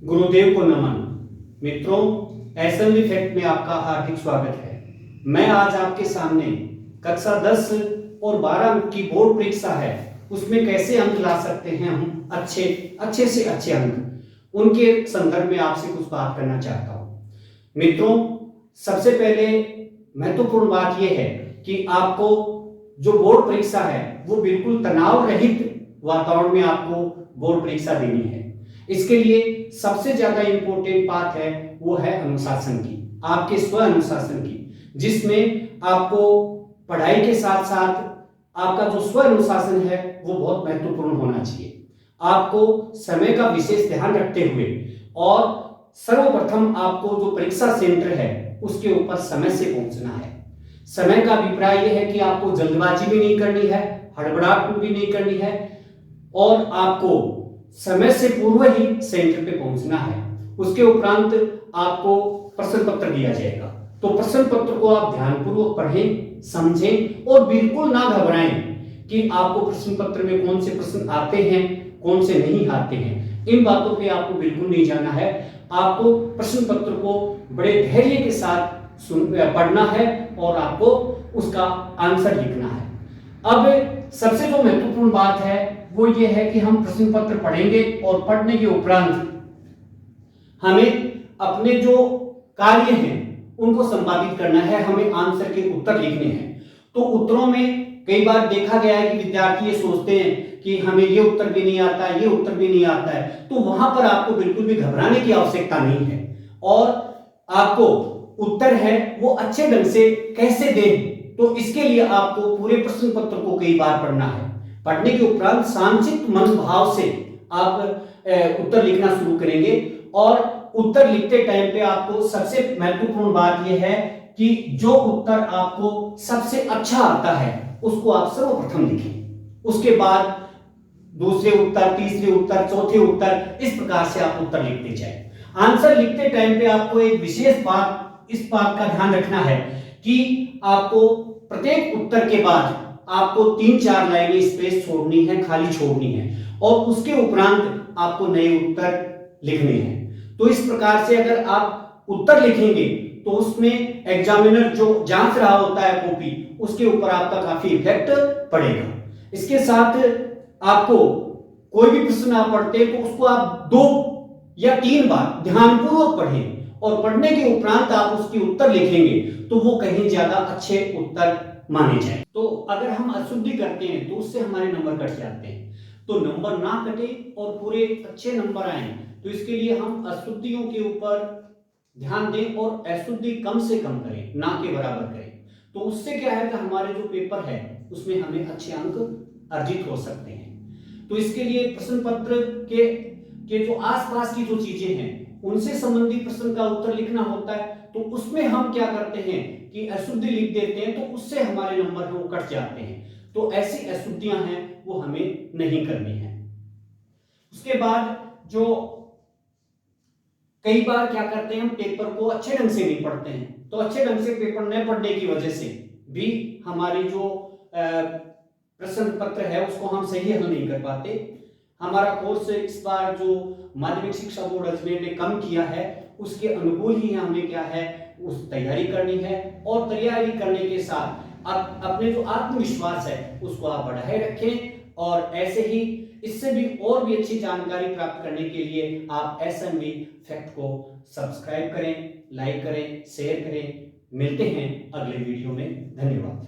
गुरुदेव को नमन। मित्रों, SMB fact में आपका हार्दिक स्वागत है। मैं आज आपके सामने कक्षा 10 और 12 की बोर्ड परीक्षा है, उसमें कैसे अंक ला सकते हैं हम अच्छे से अच्छे अंक, उनके संदर्भ में आपसे कुछ बात करना चाहता हूं। मित्रों, सबसे पहले महत्वपूर्ण बात यह है कि आपको जो बोर्ड परीक्षा है वो बिल्कुल तनाव रहित वातावरण में आपको बोर्ड परीक्षा देनी है। इसके लिए सबसे ज्यादा इंपॉर्टेंट बात है वो है अनुशासन की, आपके स्व अनुशासन की, जिसमें आपको पढ़ाई के साथ साथ आपका जो स्व अनुशासन है वो बहुत महत्वपूर्ण होना चाहिए। आपको समय का विशेष ध्यान रखते हुए और सर्वप्रथम आपको जो परीक्षा सेंटर है उसके ऊपर समय से पहुंचना है। समय का अभिप्राय यह है कि आपको जल्दबाजी भी नहीं करनी है, हड़बड़ाहट भी नहीं करनी है और आपको समय से पूर्व ही सेंटर पे पहुंचना है। उसके उपरांत आपको प्रश्न पत्र दिया जाएगा, तो प्रश्न पत्र को आप ध्यानपूर्वक पढ़ें, समझें और बिल्कुल ना घबराएं कि आपको प्रश्न पत्र में कौन से प्रश्न आते हैं, कौन से नहीं आते हैं। इन बातों पे आपको बिल्कुल नहीं जाना है। आपको प्रश्न पत्र को बड़े धैर्य के साथ पढ़ना है और आपको उसका आंसर लिखना है। अब सबसे जो महत्वपूर्ण बात है वो ये है कि हम प्रश्न पत्र पढ़ेंगे और पढ़ने के उपरांत हमें अपने जो कार्य हैं उनको संपादित करना है, हमें आंसर के उत्तर लिखने हैं। तो उत्तरों में कई बार देखा गया है कि विद्यार्थी ये सोचते हैं कि हमें ये उत्तर भी नहीं आता है, ये उत्तर भी नहीं आता है, तो वहां पर आपको बिल्कुल भी घबराने की आवश्यकता नहीं है और आपको उत्तर है वो अच्छे ढंग से कैसे दें, तो इसके लिए आपको पूरे प्रश्न पत्र को कई बार पढ़ना है। पढ़ने के उपरांत शांत मन भाव से आप उत्तर लिखना शुरू करेंगे और उत्तर लिखते टाइम पे आपको सबसे महत्वपूर्ण बात यह है कि जो उत्तर आपको सबसे अच्छा आता है उसको आप सर्वप्रथम लिखें। उसके बाद दूसरे उत्तर, तीसरे उत्तर, चौथे उत्तर, इस प्रकार से आप उत्तर लिखते जाएं। आंसर लिखते टाइम पे आपको एक विशेष बात, इस बात का ध्यान रखना है कि आपको प्रत्येक उत्तर के बाद आपको 3-4 लाइनें स्पेस छोड़नी है, खाली छोड़नी है और उसके उपरांत आपको नए उत्तर लिखने हैं। तो इस प्रकार से अगर आप उत्तर लिखेंगे तो उसमें एग्जामिनर जो जांच रहा होता है कॉपी, उसके ऊपर आपका काफी इफेक्ट पड़ेगा। इसके साथ आपको कोई भी प्रश्न आप पढ़ते हैं तो उसको आप 2 या 3 बार ध्यानपूर्वक पढ़ें और पढ़ने के उपरांत आप उसके उत्तर लिखेंगे तो वो कहीं ज्यादा अच्छे उत्तर माने जाए। तो अगर हम अशुद्धि करते हैं तो उससे हमारे नंबर कट जाते हैं। तो नंबर ना कटे और पूरे अच्छे नंबर आए तो इसके लिए हम अशुद्धियों के ऊपर ध्यान दें और अशुद्धि कम से कम करें, ना के बराबर करें। तो उससे क्या है कि हमारे जो पेपर है उसमें हमें अच्छे अंक अर्जित हो सकते हैं। तो इसके लिए प्रश्न पत्र के जो आसपास की जो चीजें हैं उनसे संबंधित प्रश्न का उत्तर लिखना होता है, तो उसमें हम क्या करते हैं कि अशुद्धि लिख देते हैं तो उससे हमारे नंबर वो कट जाते हैं। तो ऐसी अशुद्धियां हैं वो हमें नहीं करनी है। उसके बाद जो कई बार क्या करते हैं, हम पेपर को अच्छे ढंग से नहीं पढ़ते हैं, तो अच्छे ढंग से पेपर न पढ़ने की वजह से भी हमारी जो प्रश्न पत्र है उसको हम सही हल नहीं कर पाते। हमारा कोर्स इस बार जो माध्यमिक शिक्षा बोर्ड अजमेर ने कम किया है उसके अनुकूल ही हमें क्या है उस तैयारी करनी है और तैयारी करने के साथ अपने जो आत्मविश्वास है उसको आप बढ़ाए रखें और ऐसे ही इससे भी और भी अच्छी जानकारी प्राप्त करने के लिए आप एसएमबी फैक्ट को सब्सक्राइब करें, लाइक करें, शेयर करें। मिलते हैं अगले वीडियो में। धन्यवाद।